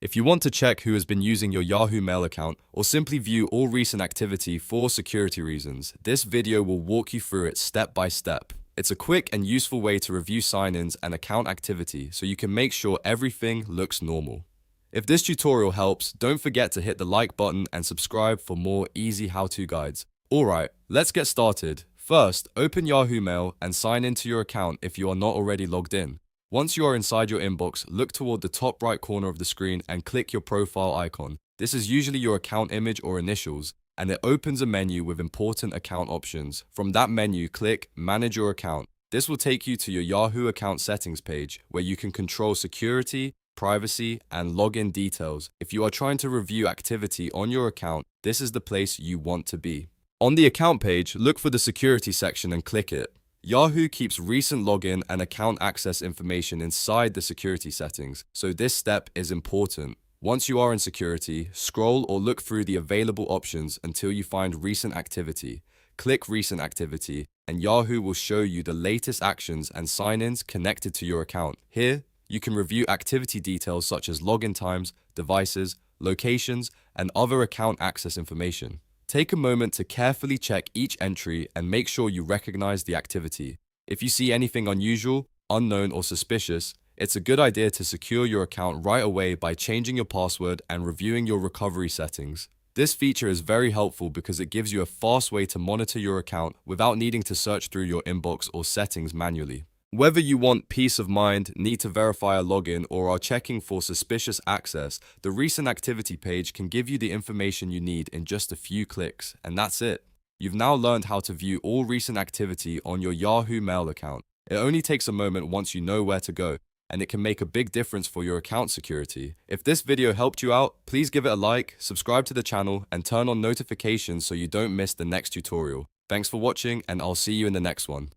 If you want to check who has been using your Yahoo Mail account or simply view all recent activity for security reasons, this video will walk you through it step by step. It's a quick and useful way to review sign-ins and account activity so you can make sure everything looks normal. If this tutorial helps, don't forget to hit the like button and subscribe for more easy how-to guides. Alright, let's get started. First, open Yahoo Mail and sign into your account if you are not already logged in. Once you are inside your inbox, look toward the top right corner of the screen and click your profile icon. This is usually your account image or initials, and it opens a menu with important account options. From that menu, click Manage Your Account. This will take you to your Yahoo account settings page, where you can control security, privacy, and login details. If you are trying to review activity on your account, this is the place you want to be. On the account page, look for the security section and click it. Yahoo keeps recent login and account access information inside the security settings, so this step is important. Once you are in security, scroll or look through the available options until you find recent activity. Click recent activity, and Yahoo will show you the latest actions and sign-ins connected to your account. Here, you can review activity details such as login times, devices, locations, and other account access information. Take a moment to carefully check each entry and make sure you recognize the activity. If you see anything unusual, unknown, or suspicious, it's a good idea to secure your account right away by changing your password and reviewing your recovery settings. This feature is very helpful because it gives you a fast way to monitor your account without needing to search through your inbox or settings manually. Whether you want peace of mind, need to verify a login, or are checking for suspicious access, the recent activity page can give you the information you need in just a few clicks, and that's it. You've now learned how to view all recent activity on your Yahoo Mail account. It only takes a moment once you know where to go, and it can make a big difference for your account security. If this video helped you out, please give it a like, subscribe to the channel, and turn on notifications so you don't miss the next tutorial. Thanks for watching, and I'll see you in the next one.